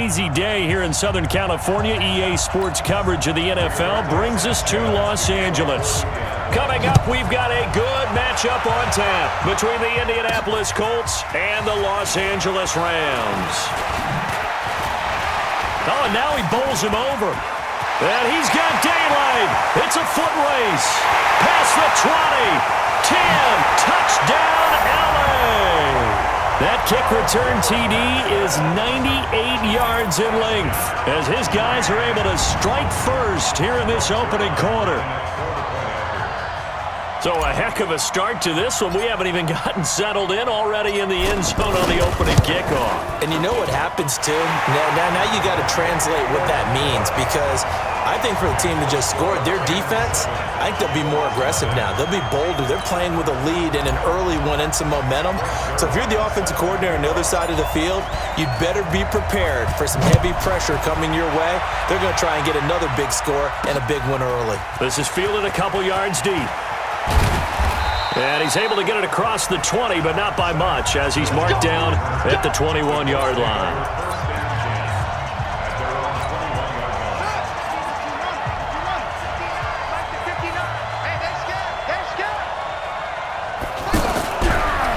breezy day here in Southern California. EA Sports coverage of the NFL brings us to Los Angeles. Coming up, we've got a good matchup on tap between the Indianapolis Colts and the Los Angeles Rams. Oh, and now he bowls him over. And he's got daylight. It's a foot race. Past the 20. 10. Touchdown, LA. That kick return TD is 98 yards in length as his guys are able to strike first here in this opening quarter. So a heck of a start to this one. We haven't even gotten settled in already in the end zone on the opening kickoff. And you know what happens, too? Now you got to translate what that means, because I think for the team that just scored, their defense, I think they'll be more aggressive now. They'll be bolder. They're playing with a lead and an early one and some momentum. So if you're the offensive coordinator on the other side of the field, you'd better be prepared for some heavy pressure coming your way. They're going to try and get another big score and a big one early. This is fielded a couple yards deep. And he's able to get it across the 20, but not by much, as he's marked down at the 21-yard line.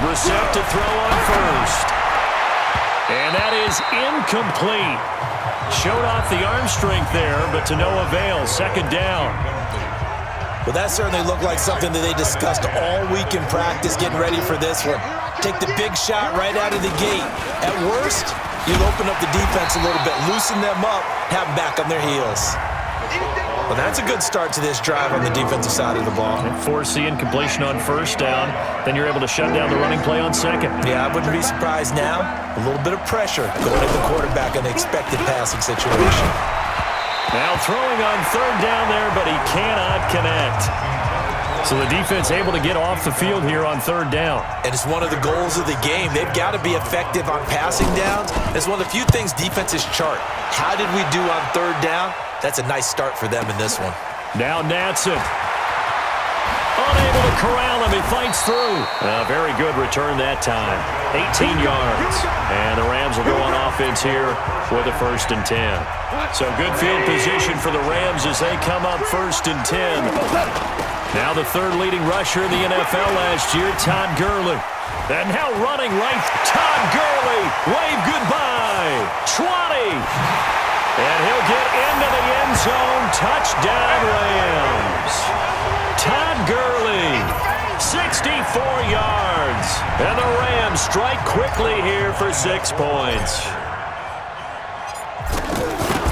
Receptive throw on first. And that is incomplete. Showed off the arm strength there, but to no avail. Second down. Well, that certainly looked like something that they discussed all week in practice, getting ready for this one. Take the big shot right out of the gate. At worst, you'll open up the defense a little bit, loosen them up, have them back on their heels. Well, that's a good start to this drive on the defensive side of the ball. And force the incompletion on first down. Then you're able to shut down the running play on second. Yeah, I wouldn't be surprised now. A little bit of pressure going at the quarterback in the expected passing situation. Now throwing on third down there, but he cannot connect. So the defense able to get off the field here on third down. And it's one of the goals of the game. They've got to be effective on passing downs. It's one of the few things defenses chart. How did we do on third down? That's a nice start for them in this one. Now Natson. Unable to corral him. He fights through. A very good return that time. 18 yards. And the Rams will go on offense here with a 1st and 10. So good field position for the Rams as they come up 1st and 10. Now the third leading rusher in the NFL last year, Todd Gurley. And now running right, Todd Gurley. Wave goodbye. 20. And he'll get into the end zone. Touchdown, Rams. Todd Gurley, 64 yards. And the Rams strike quickly here for 6 points.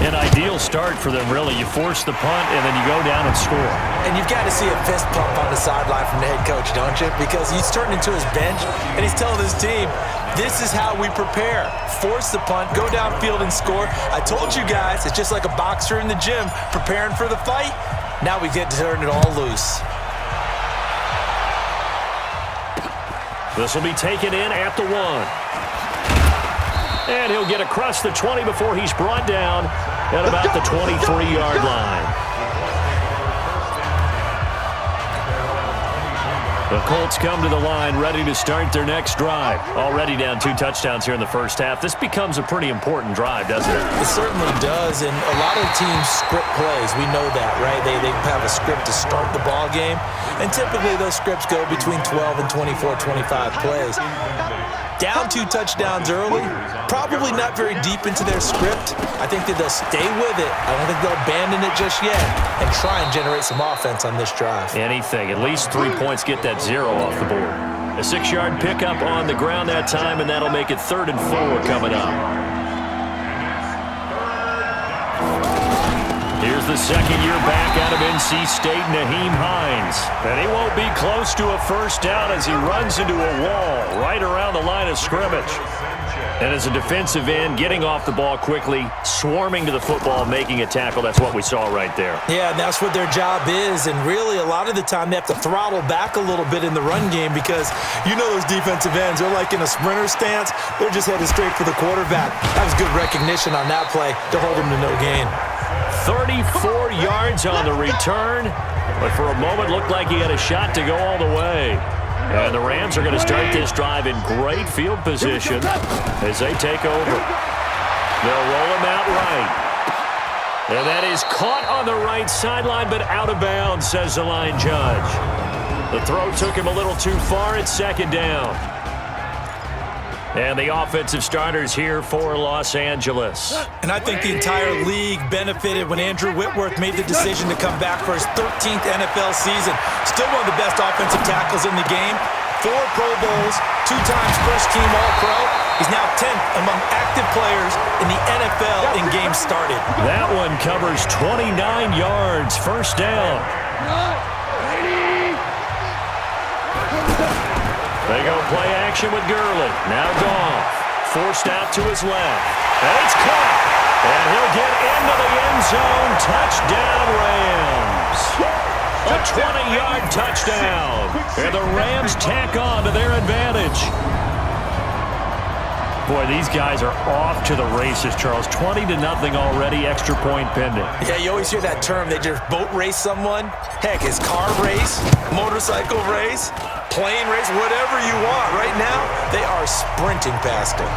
An ideal start for them, really. You force the punt, and then you go down and score. And you've got to see a fist pump on the sideline from the head coach, don't you? Because he's turning into his bench, and he's telling his team, this is how we prepare. Force the punt, go downfield and score. I told you guys, it's just like a boxer in the gym preparing for the fight. Now we get to turn it all loose. This will be taken in at the 1. And he'll get across the 20 before he's brought down at about the 23-yard line. The Colts come to the line ready to start their next drive. Already down 2 touchdowns here in the first half. This becomes a pretty important drive, doesn't it? It certainly does, and a lot of teams script plays. We know that, right? They have a script to start the ball game, and typically those scripts go between 12 and 24, 25 plays. Down 2 touchdowns early, probably not very deep into their script. I think that they'll stay with it. I don't think they'll abandon it just yet and try and generate some offense on this drive. Anything. At least 3 points, get that 0 off the board. A 6-yard pickup on the ground that time, and that'll make it 3rd and 4 coming up. Here's the second year back out of NC State, Nyheim Hines. And he won't be close to a first down as he runs into a wall right around the line of scrimmage. And as a defensive end, getting off the ball quickly, swarming to the football, making a tackle, that's what we saw right there. Yeah, and that's what their job is. And really, a lot of the time, they have to throttle back a little bit in the run game because you know those defensive ends, they're like in a sprinter stance. They're just headed straight for the quarterback. That was good recognition on that play to hold him to no gain. 34 yards on the return, but for a moment looked like he had a shot to go all the way. And the Rams are going to start this drive in great field position as they take over. They'll roll him out. right. And that is caught on the right sideline, but out of bounds, says the line judge. The throw took him a little too far. It's second down. And the offensive starters here for Los Angeles. And I think the entire league benefited when Andrew Whitworth made the decision to come back for his 13th NFL season. Still one of the best offensive tackles in the game. 4 Pro Bowls, 2 times first-team All-Pro. He's now 10th among active players in the NFL in games started. That one covers 29 yards. First down. They go play action with Gurley. Now Goff. Forced out to his left. And it's caught. And he'll get into the end zone. Touchdown, Rams. A 20-yard touchdown. And the Rams tack on to their advantage. Boy, these guys are off to the races, Charles. 20-0 already, extra point pending. Yeah, you always hear that term. They just boat race someone. Heck, it's car race, motorcycle race, plane race, whatever you want. Right now, they are sprinting past him.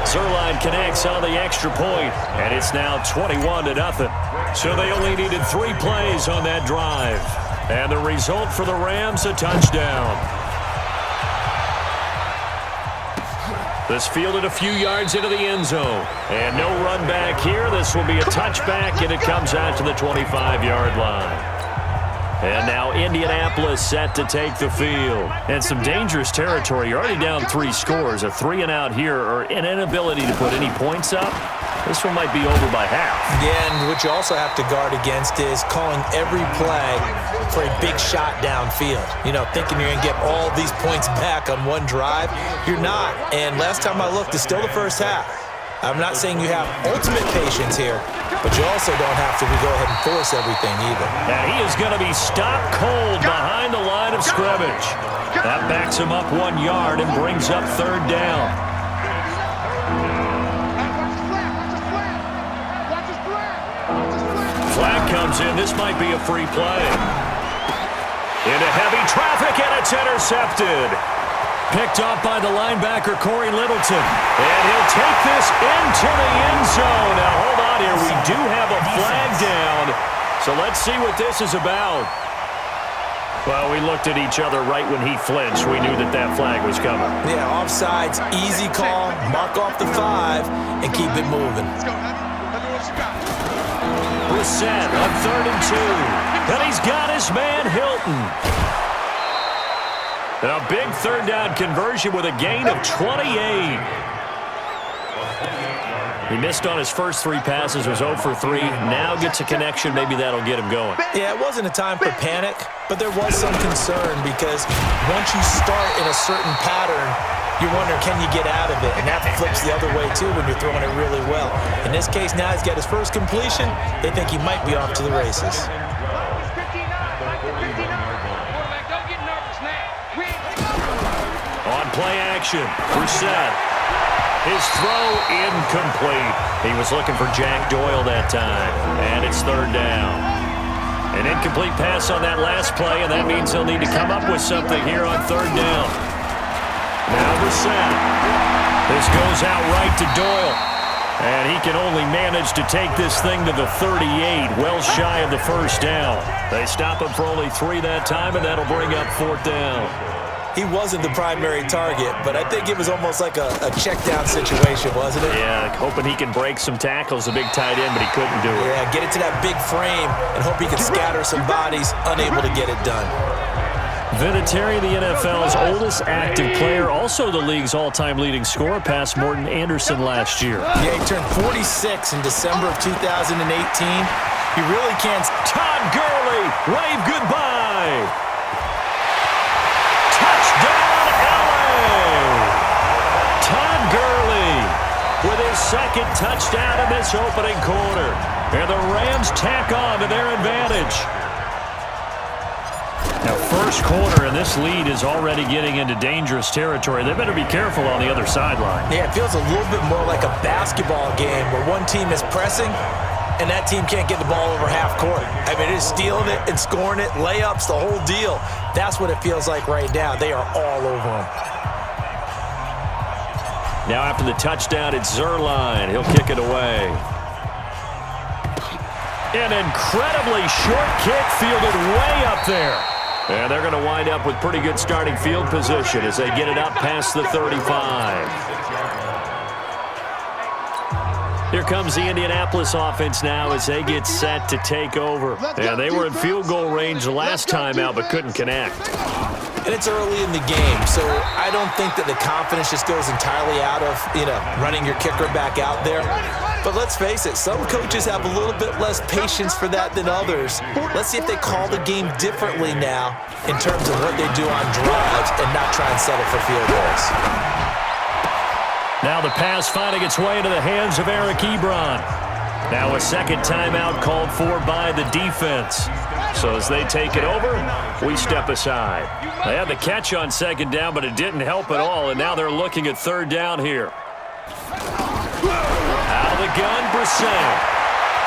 Zerline connects on the extra point, and it's now 21-0. So they only needed 3 plays on that drive. And the result for the Rams, a touchdown. This fielded a few yards into the end zone. And no run back here. This will be a touchback, and it comes out to the 25-yard line. And now Indianapolis set to take the field. And some dangerous territory. You're already down 3 scores. A 3-and-out here, or an inability to put any points up. This one might be over by half. Yeah, and what you also have to guard against is calling every play for a big shot downfield. You know, thinking you're going to get all these points back on one drive. You're not. And last time I looked, it's still the first half. I'm not saying you have ultimate patience here, but you also don't have to go ahead and force everything either. And he is going to be stopped cold behind the line of scrimmage. That backs him up 1 yard and brings up third down. Flag comes in. This might be a free play. Into heavy traffic, and it's intercepted. Picked off by the linebacker, Corey Littleton. And he'll take this into the end zone. Now, hold on here. We do have a flag down. So let's see what this is about. Well, we looked at each other right when he flinched. We knew that that flag was coming. Yeah, offsides, easy call. Mark off the 5 and keep it moving. Brissett on 3rd and 2. And he's got his man, Hilton. And a big third down conversion with a gain of 28. He missed on his first 3 passes, was 0 for 3. Now gets a connection. Maybe that'll get him going. Yeah, it wasn't a time for panic, but there was some concern because once you start in a certain pattern, you're wondering, can you get out of it? And that flips the other way, too, when you're throwing it really well. In this case, now he's got his first completion. They think he might be off to the races. On play action, Brissett. His throw incomplete. He was looking for Jack Doyle that time. And it's third down. An incomplete pass on that last play, and that means they'll need to come up with something here on third down. Now Brissett. This goes out right to Doyle. And he can only manage to take this thing to the 38, well shy of the first down. They stop him for only 3 that time, and that'll bring up 4th down. He wasn't the primary target, but I think it was almost like a check-down situation, wasn't it? Yeah, hoping he can break some tackles, a big tight end, but he couldn't do it. Yeah, get it to that big frame and hope he can scatter some bodies, unable to get it done. Vinatieri, the NFL's oldest active player, also the league's all-time leading scorer, past Morton Anderson last year. Yeah, he turned 46 in December of 2018. He really can't. Todd Gurley, wave goodbye. Touchdown, LA! Todd Gurley with his second touchdown in this opening quarter. And the Rams tack on to their advantage. Now, first quarter, and this lead is already getting into dangerous territory. They better be careful on the other sideline. Yeah, it feels a little bit more like a basketball game where one team is pressing and that team can't get the ball over half court. I mean, it is stealing it and scoring it, layups, the whole deal. That's what it feels like right now. They are all over them. Now after the touchdown, it's Zerline. He'll kick it away. An incredibly short kick fielded way up there. And they're going to wind up with pretty good starting field position as they get it up past the 35. Here comes the Indianapolis offense now as they get set to take over. And they were in field goal range the last time out but couldn't connect. And it's early in the game, so I don't think that the confidence just goes entirely out of, running your kicker back out there. But let's face it, some coaches have a little bit less patience for that than others. Let's see if they call the game differently now in terms of what they do on drives and not try and settle for field goals. Now the pass finding its way into the hands of Eric Ebron. Now a second timeout called for by the defense. So as they take it over, we step aside. They had the catch on second down, but it didn't help at all, and now they're looking at third down here. Out of the gun, Brissett.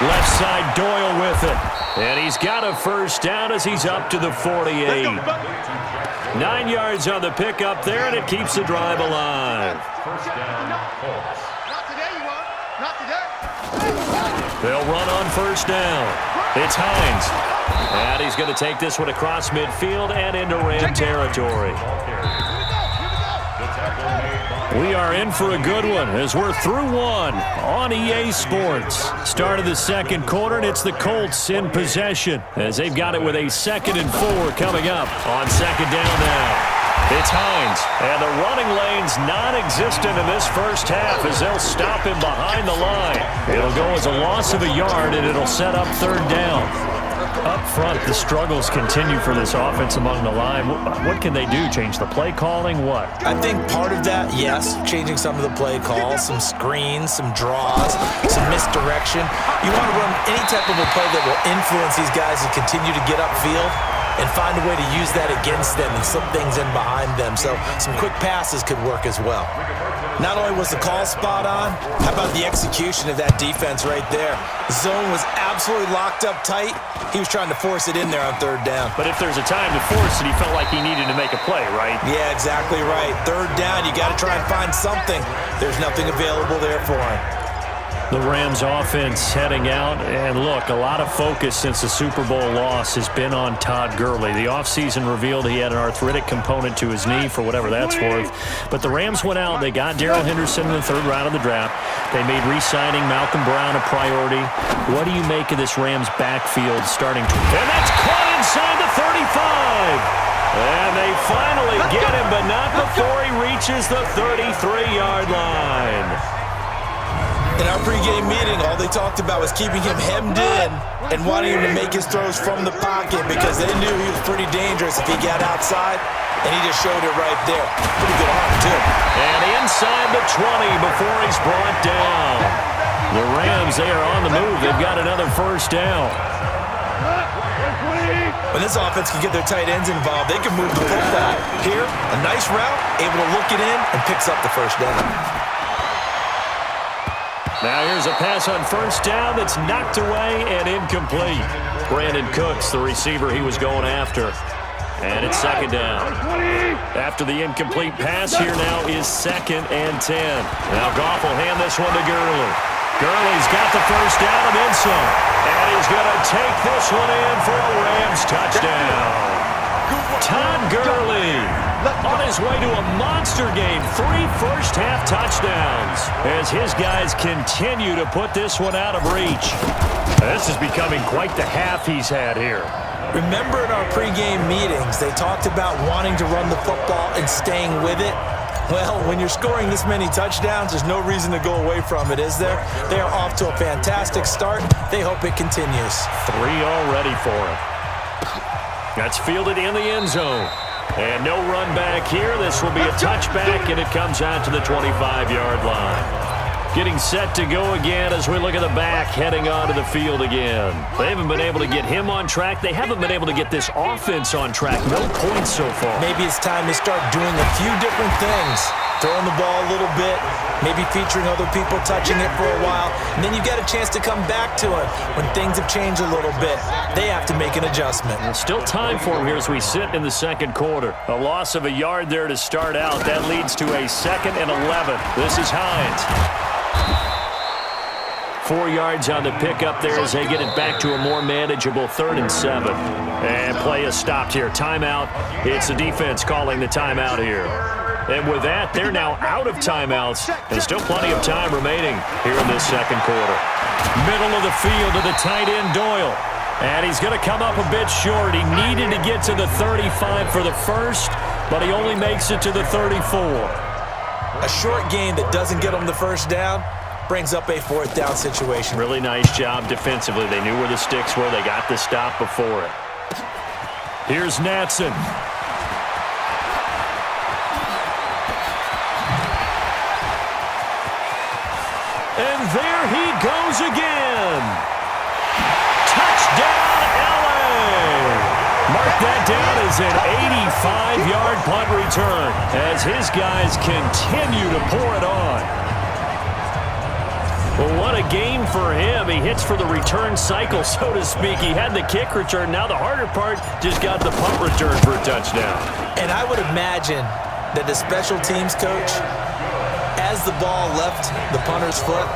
Left side, Doyle with it. And he's got a first down as he's up to the 48. 9 yards on the pickup there, and it keeps the drive alive. First down, Colts. Not today, you won't. Not today. They'll run on first down. It's Hines. And he's going to take this one across midfield and into Ram territory. We are in for a good one as we're through one on EA Sports. Start of the second quarter, and it's the Colts in possession as they've got it with a 2nd and 4 coming up on second down now. It's Hines, and the running lane's non-existent in this first half as they'll stop him behind the line. It'll go as a loss of a yard, and it'll set up third down. Up front, the struggles continue for this offense among the line. What can they do? Change the play calling? What? I think part of that, yes, changing some of the play calls, some screens, some draws, some misdirection. You want to run any type of a play that will influence these guys to continue to get upfield and find a way to use that against them and slip things in behind them. So some quick passes could work as well. Not only was the call spot on, how about the execution of that defense right there? The zone was absolutely locked up tight. He was trying to force it in there on third down. But if there's a time to force it, he felt like he needed to make a play, right? Yeah, exactly right. Third down, you got to try and find something. There's nothing available there for him. The Rams offense heading out, and look, a lot of focus since the Super Bowl loss has been on Todd Gurley. The offseason revealed he had an arthritic component to his knee for whatever that's worth. But the Rams went out, they got Darrell Henderson in the 3rd round of the draft. They made re-signing Malcolm Brown a priority. What do you make of this Rams backfield starting to... And that's caught inside the 35! And they finally get him, but not before he reaches the 33-yard line. In our pregame meeting, all they talked about was keeping him hemmed in and wanting him to make his throws from the pocket because they knew he was pretty dangerous if he got outside, and he just showed it right there. Pretty good arm, too. And inside the 20 before he's brought down. The Rams, they are on the move. They've got another first down. When this offense can get their tight ends involved, they can move the football. Here, a nice route, able to look it in, and picks up the first down. Now here's a pass on first down that's knocked away and incomplete. Brandon Cooks, the receiver he was going after. And it's second down. After the incomplete pass, here now is 2nd and 10. Now Goff will hand this one to Gurley. Gurley's got the first down and then some. And he's going to take this one in for a Rams touchdown. Todd Gurley on his way to a monster game. 3 first-half touchdowns as his guys continue to put this one out of reach. This is becoming quite the half he's had here. Remember in our pregame meetings, they talked about wanting to run the football and staying with it? Well, when you're scoring this many touchdowns, there's no reason to go away from it, is there? They are off to a fantastic start. They hope it continues. 3 already for him. That's fielded in the end zone. And no run back here. This will be a touchback, and it comes out to the 25-yard line. Getting set to go again as we look at the back heading onto the field again. They haven't been able to get him on track. They haven't been able to get this offense on track. No points so far. Maybe it's time to start doing a few different things. Throwing the ball a little bit, maybe featuring other people touching it for a while, and then you get a chance to come back to it when things have changed a little bit. They have to make an adjustment. Still time for him here as we sit in the second quarter. A loss of a yard there to start out. That leads to a 2nd and 11. This is Hines. 4 yards on the pickup there as they get it back to a more manageable 3rd and 7. And play is stopped here. Timeout. It's the defense calling the timeout here. And with that, they're now out of timeouts. And still plenty of time remaining here in this second quarter. Middle of the field to the tight end, Doyle. And he's going to come up a bit short. He needed to get to the 35 for the first, but he only makes it to the 34. A short gain that doesn't get him the first down brings up a 4th down situation. Really nice job defensively. They knew where the sticks were. They got the stop before it. Here's Natson. And there he goes again. Touchdown, LA. Mark that down as an 85-yard punt return as his guys continue to pour it on. Well, what a game for him. He hits for the return cycle, so to speak. He had the kick return. Now the harder part, just got the punt return for a touchdown. And I would imagine that the special teams coach, as the ball left the punter's foot,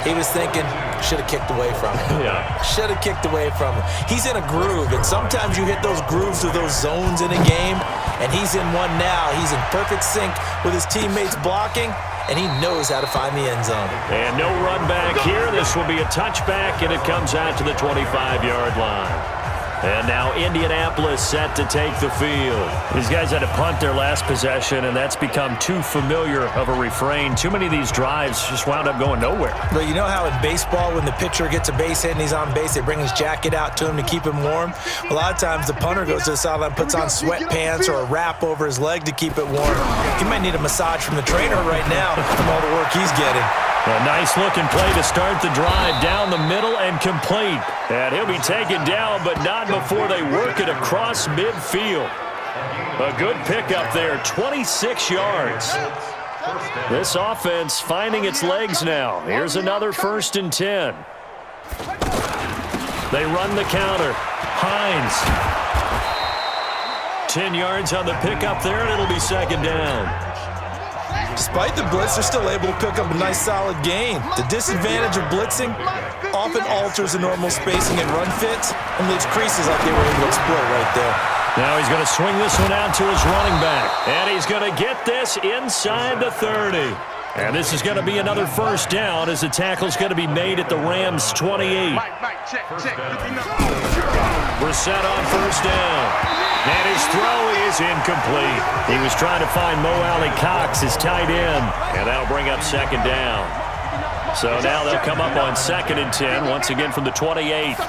he was thinking, should have kicked away from him. Yeah. Should have kicked away from him. He's in a groove, and sometimes you hit those grooves or those zones in a game, and he's in one now. He's in perfect sync with his teammates blocking, and he knows how to find the end zone. And no run back here. This will be a touchback, and it comes out to the 25-yard line. And now Indianapolis set to take the field. These guys had to punt their last possession, and that's become too familiar of a refrain. Too many of these drives just wound up going nowhere. But you know how in baseball, when the pitcher gets a base hit and he's on base, they bring his jacket out to him to keep him warm? A lot of times the punter goes to the sideline, puts on sweatpants or a wrap over his leg to keep it warm. He might need a massage from the trainer right now from all the work he's getting. A nice-looking play to start the drive down the middle and complete. And he'll be taken down, but not before they work it across midfield. A good pickup there, 26 yards. This offense finding its legs now. Here's another 1st and 10. They run the counter. Hines. 10 yards on the pickup there, and it'll be 2nd down. Despite the blitz, they're still able to pick up a nice solid gain. The disadvantage of blitzing often alters the normal spacing and run fits and leaves creases like they were able to exploit right there. Now he's going to swing this one out to his running back. And he's going to get this inside the 30. And this is going to be another 1st down as the tackle's going to be made at the Rams' 28. We're set on 1st down. And his throw is incomplete. He was trying to find Mo Alley Cox, his tight end, and that'll bring up 2nd down. So now they'll come up on 2nd and 10, once again from the 28.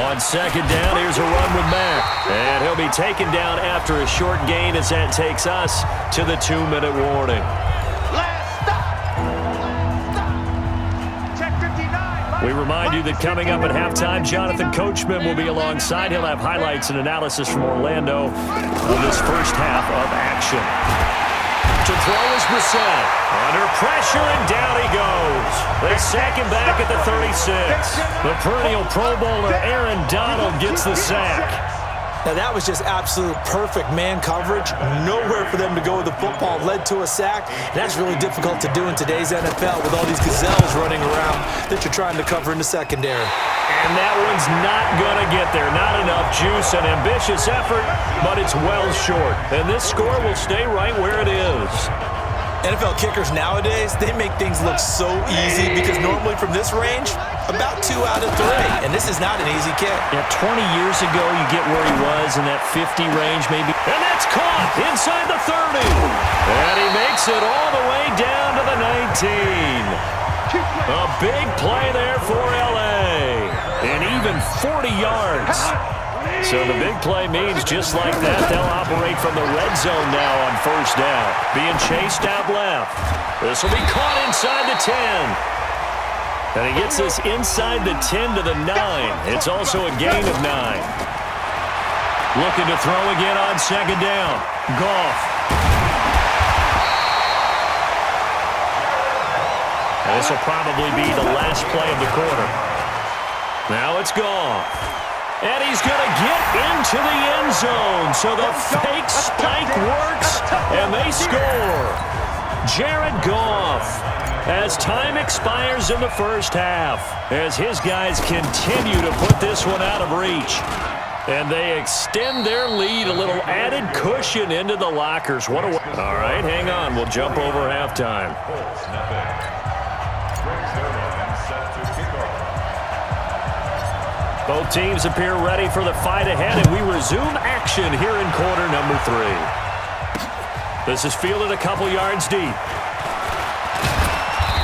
On 2nd down, here's a run with Mack. And he'll be taken down after a short gain as that takes us to the 2-minute warning. We remind you that coming up at halftime, Jonathan Coachman will be alongside. He'll have highlights and analysis from Orlando on this first half of action. To throw is Brissett. Under pressure, and down he goes. They sack him back at the 36. The perennial Pro Bowler Aaron Donald gets the sack. Now that was just absolute perfect man coverage. Nowhere for them to go with the football. Led to a sack. And that's really difficult to do in today's NFL with all these gazelles running around that you're trying to cover in the secondary. And that one's not going to get there. Not enough juice. An ambitious effort, but it's well short. And this score will stay right where it is. NFL kickers nowadays, they make things look so easy because normally from this range, about 2 out of 3. And this is not an easy kick. Yeah, 20 years ago, you get where he was in that 50 range maybe. And that's caught inside the 30. And he makes it all the way down to the 19. A big play there for L.A. And even 40 yards. So the big play means just like that, they'll operate from the red zone now on 1st down. Being chased out left. This will be caught inside the 10. And he gets this inside the 10 to the 9. It's also a gain of 9. Looking to throw again on 2nd down. Goff. And this will probably be the last play of the quarter. Now it's Goff. And he's going to get into the end zone. So the fake spike works, and they score. Jared Goff, as time expires in the first half, as his guys continue to put this one out of reach. And they extend their lead, a little added cushion into the lockers. All right, hang on. We'll jump over halftime. Both teams appear ready for the fight ahead, and we resume action here in quarter number 3. This is fielded a couple yards deep.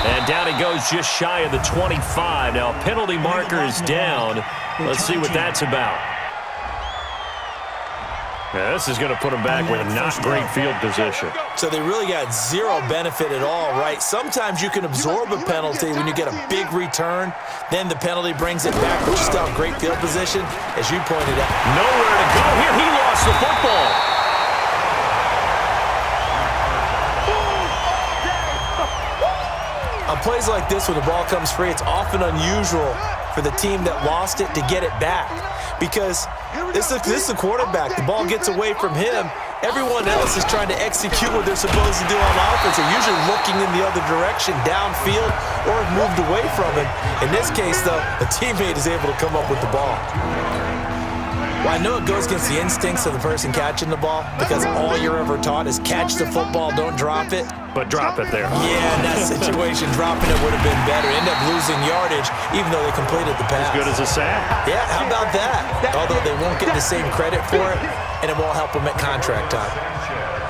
And down it goes just shy of the 25. Now, penalty marker is down. Let's see what that's about. Yeah, this is going to put them back with a not great field position. So they really got zero benefit at all, right? Sometimes you can absorb a penalty when you get a big return. Then the penalty brings it back, but you still have great field position, as you pointed out. Nowhere to go here. He lost the football. On plays like this, when the ball comes free, it's often unusual for the team that lost it to get it back. Because this is the quarterback. The ball gets away from him. Everyone else is trying to execute what they're supposed to do on offense. They're usually looking in the other direction, downfield, or have moved away from him. In this case, though, a teammate is able to come up with the ball. Well, I know it goes against the instincts of the person catching the ball, because all you're ever taught is catch the football, don't drop it. But drop it there. Yeah, in that situation, dropping it would have been better. End up losing yardage, even though they completed the pass. As good as a sack. Yeah, how about that? Although they won't get the same credit for it, and it won't help them at contract time.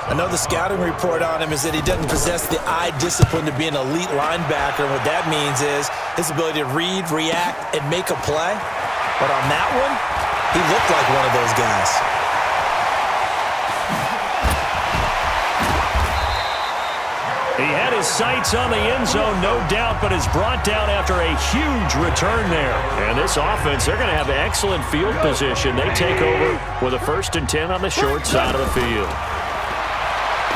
I know the scouting report on him is that he doesn't possess the eye discipline to be an elite linebacker. And what that means is his ability to read, react, and make a play. But on that one, he looked like one of those guys. He had his sights on the end zone, no doubt, but is brought down after a huge return there. And this offense, they're going to have excellent field position. They take over with a 1st and 10 on the short side of the field.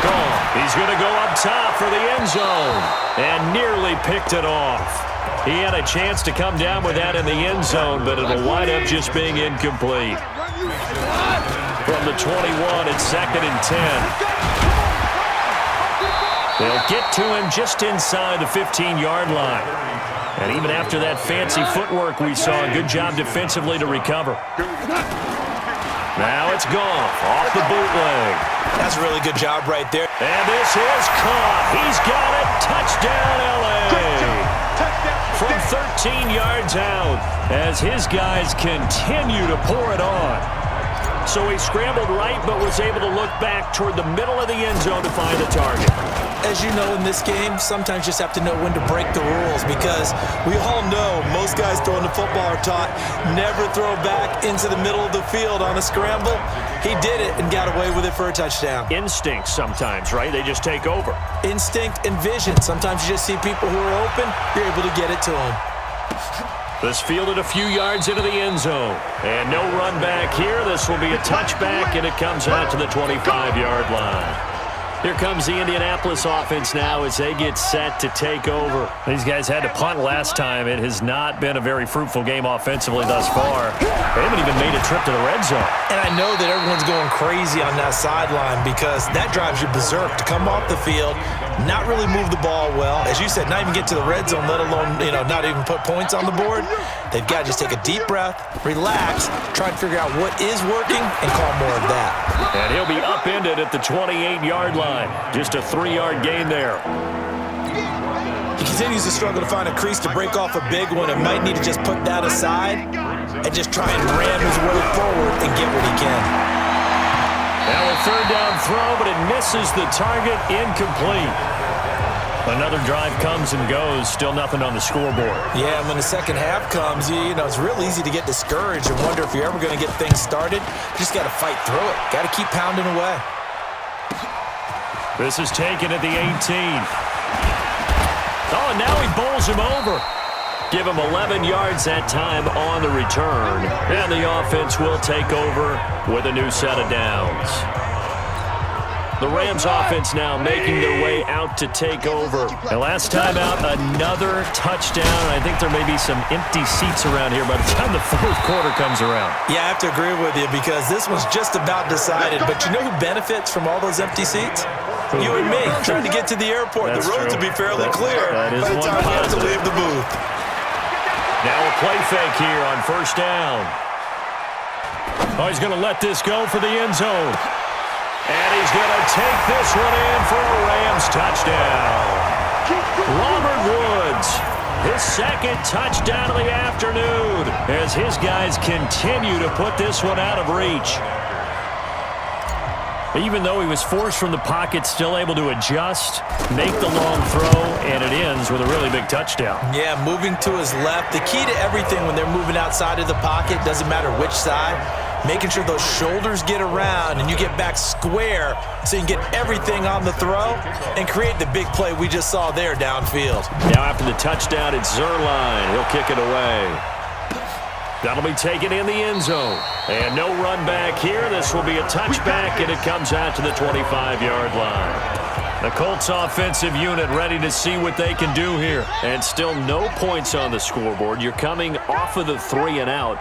Gone. He's going to go up top for the end zone and nearly picked it off. He had a chance to come down with that in the end zone, but it'll wind up just being incomplete. From the 21, it's 2nd and 10. They'll get to him just inside the 15-yard line. And even after that fancy footwork we saw, a good job defensively to recover. Now it's Goff off the bootleg. That's a really good job right there. And this is caught. He's got it. Touchdown, L.A. From 13 yards out as his guys continue to pour it on. So he scrambled right but was able to look back toward the middle of the end zone to find the target. As you know, in this game, sometimes you just have to know when to break the rules, because we all know most guys throwing the football are taught never throw back into the middle of the field on a scramble. He did it and got away with it for a touchdown. Instinct sometimes, right? They just take over. Instinct and vision. Sometimes you just see people who are open, you're able to get it to them. This fielded a few yards into the end zone. And no run back here. This will be a touchback, and it comes out to the 25-yard line. Here comes the Indianapolis offense now as they get set to take over. These guys had to punt last time. It has not been a very fruitful game offensively thus far. They haven't even made a trip to the red zone. And I know that everyone's going crazy on that sideline, because that drives you berserk to come off the field, not really move the ball well. As you said, not even get to the red zone, let alone, not even put points on the board. They've got to just take a deep breath, relax, try and figure out what is working, and call more of that. And he'll be upended at the 28-yard line. Just a 3-yard gain there. He continues to struggle to find a crease to break off a big one, and might need to just put that aside and just try and ram his way forward and get what he can. Now a 3rd down throw, but it misses the target, incomplete. Another drive comes and goes, still nothing on the scoreboard. Yeah, and when the second half comes, it's real easy to get discouraged and wonder if you're ever going to get things started. You just got to fight through it. Got to keep pounding away. This is taken at the 18. Oh, and now he bowls him over. Give him 11 yards that time on the return. And the offense will take over with a new set of downs. The Rams offense now making their way out to take over. And last time out, another touchdown. I think there may be some empty seats around here by the time the 4th quarter comes around. Yeah, I have to agree with you, because this one's just about decided. But you know who benefits from all those empty seats? You and me, trying to get to the airport. That's the roads true. will be fairly clear that is by the one time we have to positive. leave the booth. Now a play fake here on first down. Oh, he's going to let this go for the end zone. And he's going to take this one in for a Rams touchdown. Robert Woods, his second touchdown of the afternoon as his guys continue to put this one out of reach. Even though he was forced from the pocket, still able to adjust, make the long throw, and it ends with a really big touchdown. Yeah, moving to his left. The key to everything when they're moving outside of the pocket, doesn't matter which side, making sure those shoulders get around and you get back square so you can get everything on the throw and create the big play we just saw there downfield. Now after the touchdown, it's Zerline. He'll kick it away. That'll be taken in the end zone. And no run back here. This will be a touchback, and it comes out to the 25-yard line. The Colts offensive unit ready to see what they can do here. And still no points on the scoreboard. You're coming off of the 3 and out.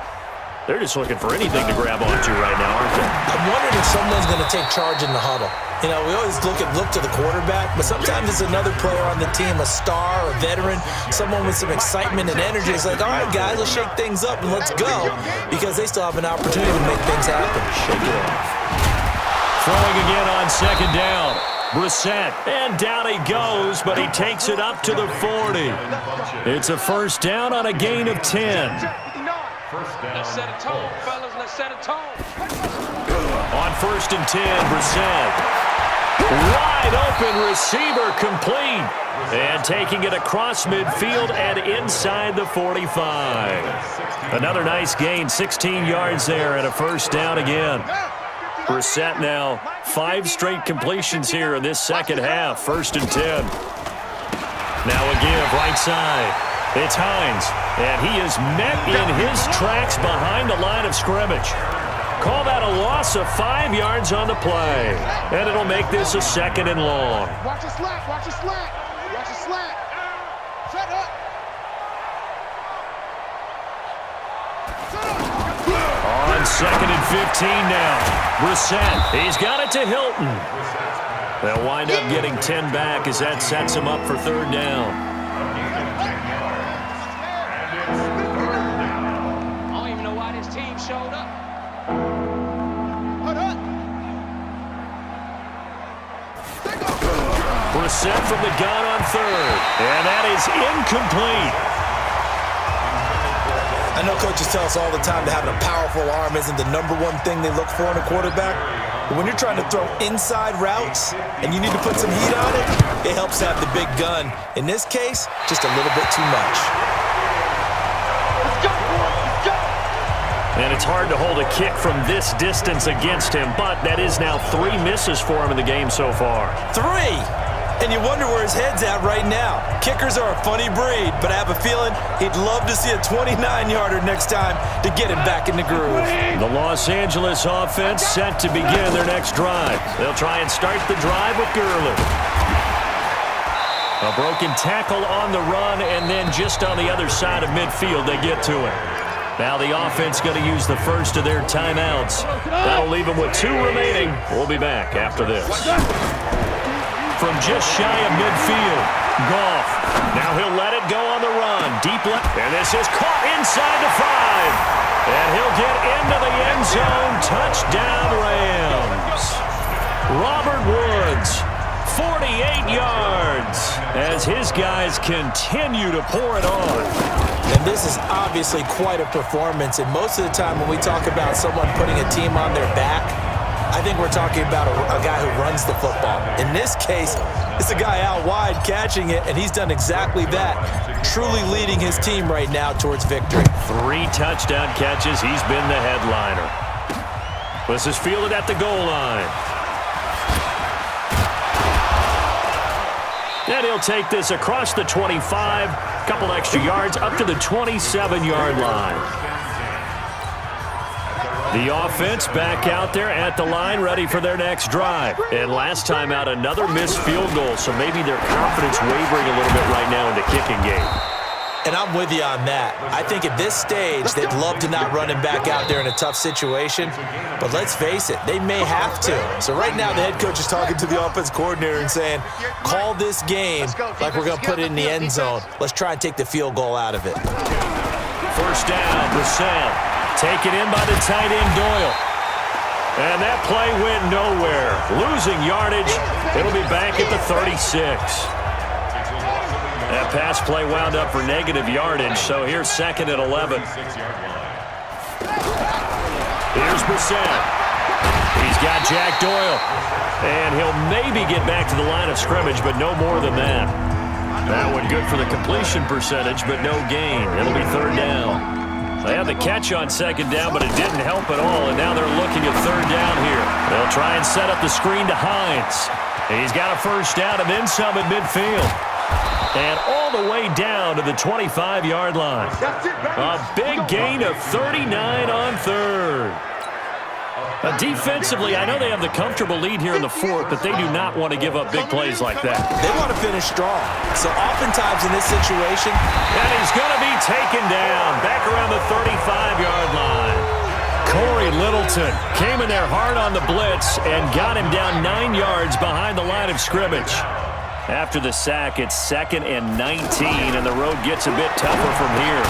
They're just looking for anything to grab onto right now, aren't they? I'm wondering if someone's going to take charge in the huddle. You know, we always look to the quarterback, but sometimes it's another player on the team, a star, a veteran, someone with some excitement and energy. It's like, all right, guys, let's shake things up and let's go, because they still have an opportunity to make things happen. Shake it off. Throwing again on second down. Brissett, and down he goes, but he takes it up to the 40. It's a first down on a gain of 10. Let's set a tone, fellas. Let's set a tone. On first and 10, Brissett. Wide open receiver complete. And taking it across midfield and inside the 45. Another nice gain, 16 yards there and a first down again. Brissett now 5 straight completions here in this second half. First and 10. Now a give right side. It's Hines, and he is met in his tracks behind the line of scrimmage. Call that a loss of 5 yards on the play, and it'll make this a second and long. Watch the slack, watch the slack, watch the slack. Shut up. On second and 15 now. Brissett, he's got it to Hilton. They'll wind up getting 10 back as that sets him up for third down. Showed up. Brissett from the gun on third, and that is incomplete. I know coaches tell us all the time that having a powerful arm isn't the number one thing they look for in a quarterback, but when you're trying to throw inside routes and you need to put some heat on it, it helps have the big gun. In this case, just a little bit too much. And it's hard to hold a kick from this distance against him, but that is now 3 misses for him in the game so far. 3! And you wonder where his head's at right now. Kickers are a funny breed, but I have a feeling he'd love to see a 29-yarder next time to get him back in the groove. The Los Angeles offense set to begin their next drive. They'll try and start the drive with Gurley. A broken tackle on the run, and then just on the other side of midfield they get to it. Now the offense going to use the first of their timeouts. That'll leave them with 2 remaining. We'll be back after this. From just shy of midfield, Goff. Now he'll let it go on the run. Deep left. And this is caught inside the 5. And he'll get into the end zone. Touchdown Rams. Robert Woods, 48 yards, as his guys continue to pour it on. And this is obviously quite a performance. And most of the time when we talk about someone putting a team on their back, I think we're talking about a guy who runs the football. In this case, it's a guy out wide catching it, and he's done exactly that, truly leading his team right now towards victory. 3 touchdown catches. He's been the headliner. This is fielded at the goal line. And he'll take this across the 25, a couple extra yards, up to the 27-yard line. The offense back out there at the line, ready for their next drive. And last time out, another missed field goal, so maybe their confidence wavering a little bit right now in the kicking game. And I'm with you on that. I think at this stage, they'd love to not run him back out there in a tough situation. But let's face it, they may have to. So right now, the head coach is talking to the offense coordinator and saying, call this game like we're going to put it in the end zone. Let's try and take the field goal out of it. First down, Brissett. Taken in by the tight end, Doyle. And that play went nowhere. Losing yardage. It'll be back at the 36. That pass play wound up for negative yardage, so here's second and 11. Here's Brissett. He's got Jack Doyle. And he'll maybe get back to the line of scrimmage, but no more than that. That one good for the completion percentage, but no gain. It'll be third down. They had the catch on second down, but it didn't help at all, and now they're looking at third down here. They'll try and set up the screen to Hines. He's got a first down and then some at midfield. And all the way down to the 25-yard line. A big gain of 39 on third. Defensively, I know they have the comfortable lead here in the fourth, but they do not want to give up big plays like that. They want to finish strong. So oftentimes in this situation, and he's going to be taken down back around the 35-yard line. Corey Littleton came in there hard on the blitz and got him down 9 yards behind the line of scrimmage. After the sack, it's second and 19, and the road gets a bit tougher from here.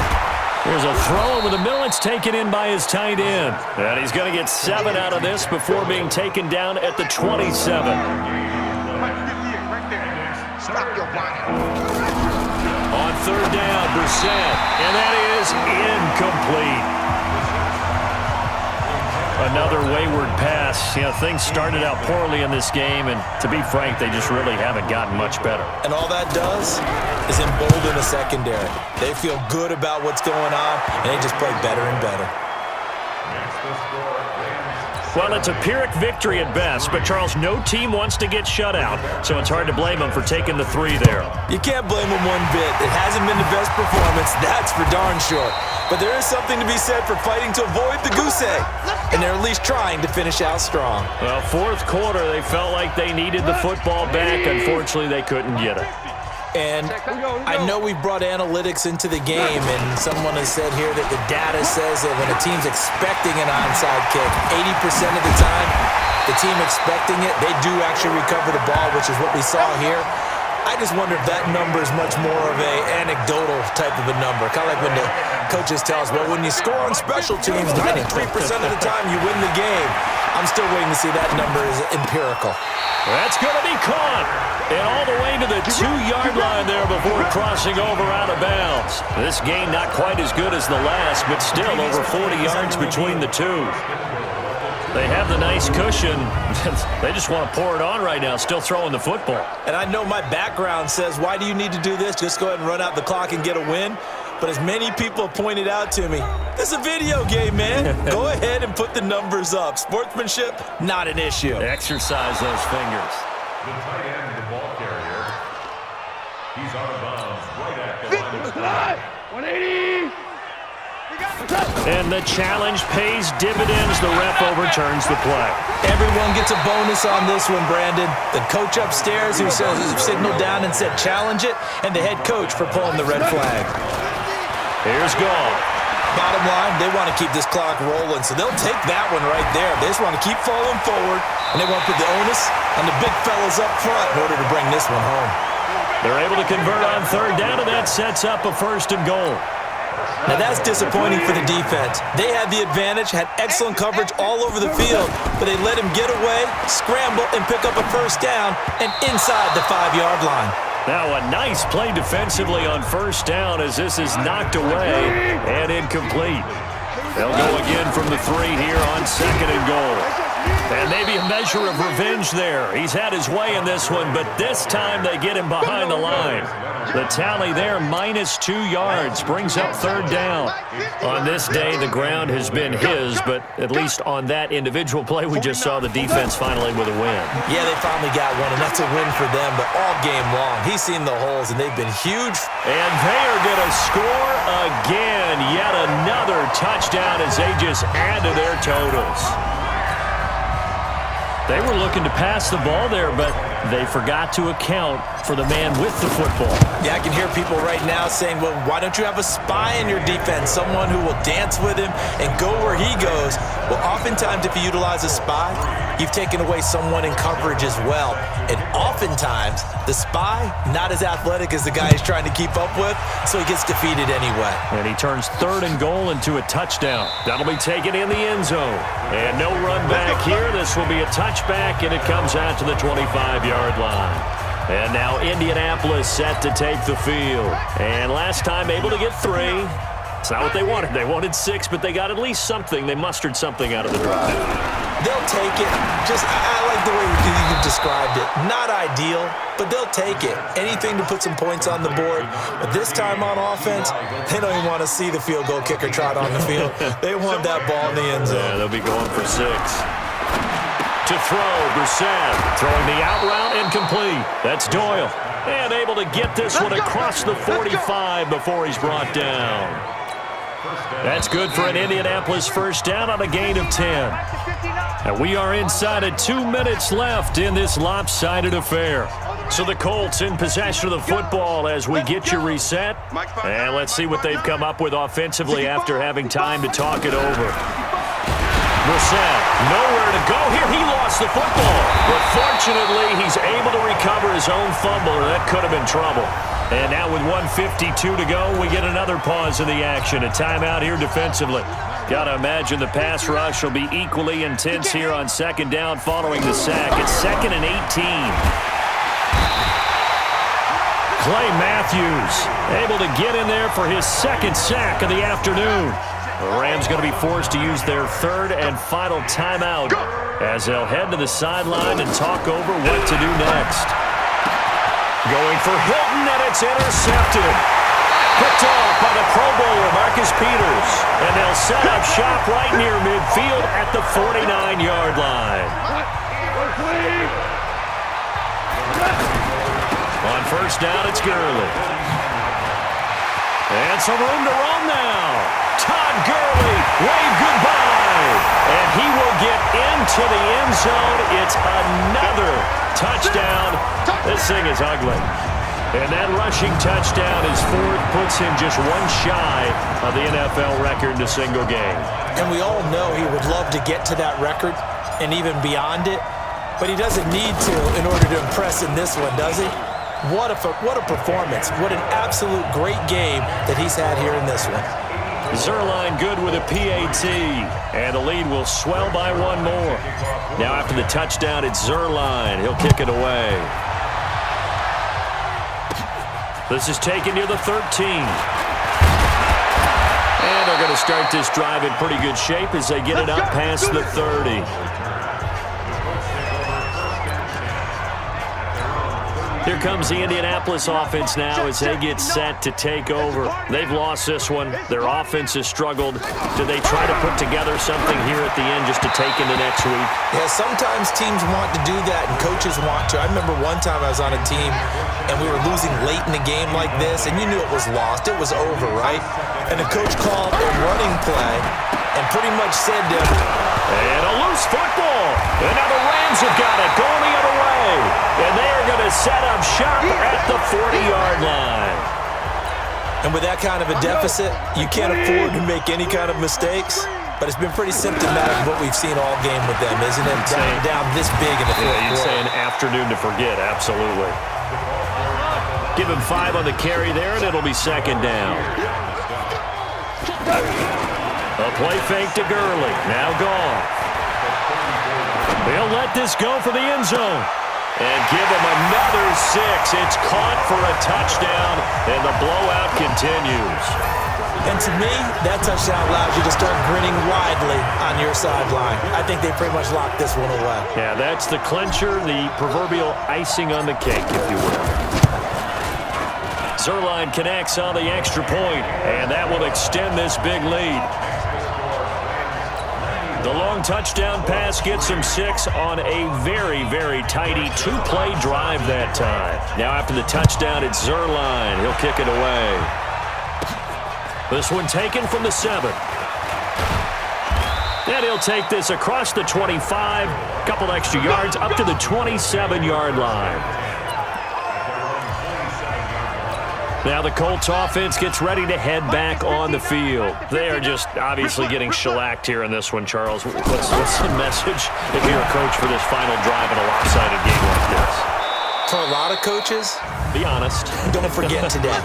Here's a throw over the middle. It's taken in by his tight end. And he's going to get 7 out of this before being taken down at the 27. On third down, Brissett, and that is incomplete. Another wayward pass. You know, things started out poorly in this game, and to be frank, they just really haven't gotten much better. And all that does is embolden the secondary. They feel good about what's going on, and they just play better and better. Well, it's a Pyrrhic victory at best, but, Charles, no team wants to get shut out, so it's hard to blame them for taking the 3 there. You can't blame them one bit. It hasn't been the best performance, that's for darn sure. But there is something to be said for fighting to avoid the goose egg, and they're at least trying to finish out strong. Well, fourth quarter, they felt like they needed the football back. Unfortunately, they couldn't get it. And I know we've brought analytics into the game, and someone has said here that the data says that when a team's expecting an onside kick, 80% of the time, the team expecting it, they do actually recover the ball, which is what we saw here. I just wonder if that number is much more of a anecdotal type of a number. Kind of like when the coaches tell us, well, when you score on special teams, 93% of the time you win the game. I'm still waiting to see that number is empirical. That's going to be caught. And all the way to the 2-yard line there before crossing over out of bounds. This game not quite as good as the last, but still over 40 yards between the two. They have the nice cushion. They just want to pour it on right now, still throwing the football. And I know my background says, why do you need to do this? Just go ahead and run out the clock and get a win. But as many people have pointed out to me, this is a video game, man. Go ahead and put the numbers up. Sportsmanship, not an issue. Exercise those fingers. The tight end of the ball carrier. He's out of bounds right at the line of scrimmage. 180. And the challenge pays dividends. The ref overturns the play. Everyone gets a bonus on this one, Brandon. The coach upstairs who signaled down and said challenge it, and the head coach for pulling the red flag. Here's Gall. Bottom line, they want to keep this clock rolling, so they'll take that one right there. They just want to keep falling forward, and they want to put the onus on the big fellas up front in order to bring this one home. They're able to convert on third down, and that sets up a first and goal. Now that's disappointing for the defense. They had the advantage, had excellent coverage all over the field, but they let him get away, scramble, and pick up a first down, and inside the 5-yard line. Now a nice play defensively on first down as this is knocked away and incomplete. They'll go again from the 3 here on second and goal. And maybe a measure of revenge there. He's had his way in this one, but this time they get him behind the line. The tally there, -2 yards, brings up third down. On this day, the ground has been his, but at least on that individual play, we just saw the defense finally with a win. Yeah, they finally got one, and that's a win for them, but all game long, he's seen the holes, and they've been huge. And they are going to score again. Yet another touchdown as they just add to their totals. They were looking to pass the ball there, but they forgot to account for the man with the football. Yeah, I can hear people right now saying, well, why don't you have a spy in your defense, someone who will dance with him and go where he goes? Well, oftentimes if you utilize a spy, you've taken away someone in coverage as well. And oftentimes, the spy, not as athletic as the guy he's trying to keep up with, so he gets defeated anyway. And he turns 3rd and goal into a touchdown. That'll be taken in the end zone. And no run back here. This will be a touchback, and it comes out to the 25-yard line. And now Indianapolis set to take the field. And last time able to get 3. It's not what they wanted. They wanted 6, but they got at least something. They mustered something out of the drive. They'll take it. I like the way you described it. Not ideal, but they'll take it. Anything to put some points on the board. But this time on offense, they don't even want to see the field goal kicker trot on the field. They want that ball in the end zone. Yeah, they'll be going for 6. To throw, Brissett throwing the out route incomplete. That's Doyle. And able to get this one across the 45 before he's brought down. That's good for an Indianapolis first down on a gain of 10. And we are inside of 2 minutes left in this lopsided affair. So the Colts in possession of the football as we get you reset. And let's see what they've come up with offensively after having time to talk it over. Brissett, nowhere to go here. He lost the football. But fortunately, he's able to recover his own fumble, or that could have been trouble. And now with 1:52 to go, we get another pause in the action. A timeout here defensively. Got to imagine the pass rush will be equally intense here on 2nd down following the sack. It's 2nd and 18. Clay Matthews able to get in there for his 2nd sack of the afternoon. The Rams going to be forced to use their 3rd and final timeout as they'll head to the sideline and talk over what to do next. Going for Hilton, and it's intercepted. Picked off by the Pro Bowler, Marcus Peters. And they'll set up shop right near midfield at the 49-yard line. On first down, it's Gurley. And some room to run now. Todd Gurley, wave goodbye. And he will get into the end zone. It's another touchdown. This thing is ugly. And that rushing touchdown is 4th, puts him just 1 shy of the NFL record in a single game. And we all know he would love to get to that record and even beyond it, but he doesn't need to in order to impress in this one, does he? What a performance. What an absolute great game that he's had here in this one. Zuerlein good with a PAT, and the lead will swell by 1 more. Now after the touchdown, it's Zuerlein. He'll kick it away. This is taken near the 13. And they're going to start this drive in pretty good shape as they get it up past the 30. Here comes the Indianapolis offense now as they get set to take over. They've lost this one. Their offense has struggled. Do they try to put together something here at the end just to take into next week? Yeah, sometimes teams want to do that and coaches want to. I remember one time I was on a team and we were losing late in a game like this, and you knew it was lost. It was over, right? And the coach called a running play and pretty much said to him, and a loose football. And now the Rams have got it going the other way. And they are going to set up shop at the 40-yard line. And with that kind of a deficit, you can't afford to make any kind of mistakes. But it's been pretty symptomatic of what we've seen all game with them, isn't it? Down this big in the fourth quarter. You'd say an afternoon to forget, absolutely. Give him 5 on the carry there, and it'll be 2nd down. A play fake to Gurley. Now gone. They'll let this go for the end zone. And give him another 6. It's caught for a touchdown, and the blowout continues. And to me, that touchdown allows you to start grinning widely on your sideline. I think they pretty much locked this one away. Yeah, that's the clincher, the proverbial icing on the cake, if you will. Zuerlein connects on the extra point, and that will extend this big lead. The long touchdown pass gets him 6 on a very, very tidy 2-play drive that time. Now after the touchdown, it's Zuerlein. He'll kick it away. This one taken from the 7. And he'll take this across the 25, a couple extra yards, up to the 27-yard line. Now the Colts offense gets ready to head back on the field. They are just obviously getting shellacked here in this one, Charles. What's the message if you're a coach for this final drive in a lopsided game like this? For a lot of coaches, be honest. Don't forget today.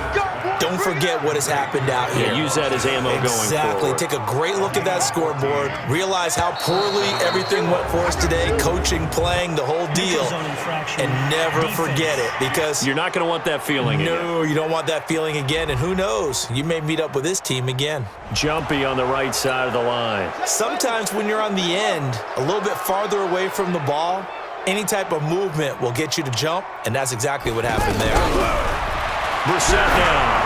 Don't forget what has happened out here. Yeah, use that as ammo going forward. Exactly. Take a great look at that scoreboard. Realize how poorly everything went for us today. Coaching, playing, the whole deal. And never forget it, because you're not going to want that feeling again. No, you don't want that feeling again. And who knows? You may meet up with this team again. Jumpy on the right side of the line. Sometimes when you're on the end, a little bit farther away from the ball, any type of movement will get you to jump, and that's exactly what happened there. Brissett down.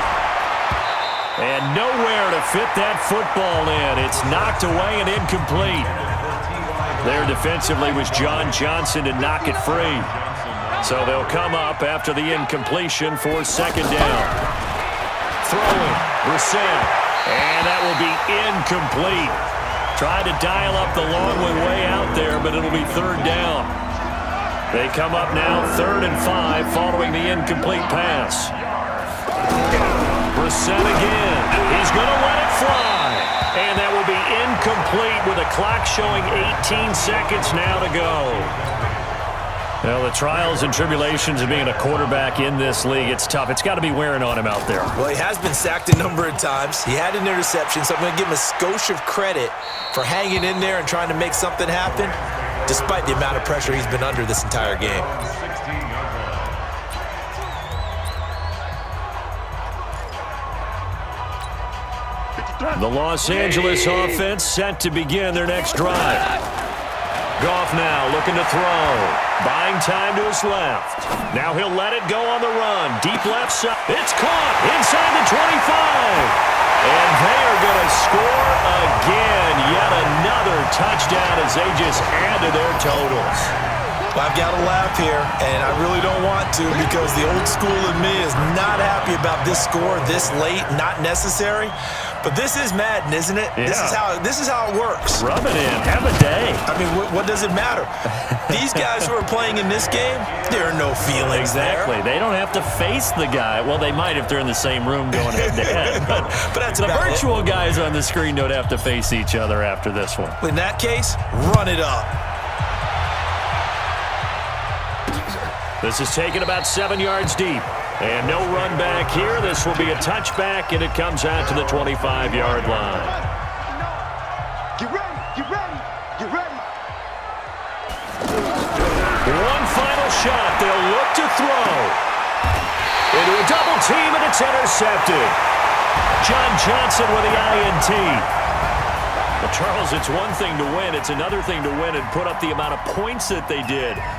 And nowhere to fit that football in. It's knocked away and incomplete. There defensively was John Johnson to knock it free. So they'll come up after the incompletion for second down. Throwing, Brissett. And that will be incomplete. Tried to dial up the long way out there, but it'll be third down. They come up now 3rd and 5 following the incomplete pass. Brissett again. He's going to let it fly. And that will be incomplete with a clock showing 18 seconds now to go. Well, the trials and tribulations of being a quarterback in this league, it's tough. It's got to be wearing on him out there. Well, he has been sacked a number of times. He had an interception, so I'm going to give him a skosh of credit for hanging in there and trying to make something happen, despite the amount of pressure he's been under this entire game. The Los Angeles offense set to begin their next drive. Goff now looking to throw. Buying time to his left. Now he'll let it go on the run. Deep left side. It's caught inside the 25. And they are going to score again. Yet another touchdown as they just add to their totals. Well, I've got to laugh here, and I really don't want to, because the old school in me is not happy about this score this late, not necessary. But this is Madden, isn't it? Yeah. This is how it works. Rub it in. Have a day. I mean, what does it matter? These guys who are playing in this game, there are no feelings exactly. there. They don't have to face the guy. Well, they might if they're in the same room going head-to-head. But that's the virtual guys on the screen don't have to face each other after this one. In that case, run it up. This is taken about 7 yards deep. And no run back here. This will be a touchback, and it comes out to the 25-yard line. Get ready, get ready, get ready. One final shot. They'll look to throw. Into a double team, and it's intercepted. John Johnson with the INT. Well, Charles, it's one thing to win. It's another thing to win and put up the amount of points that they did.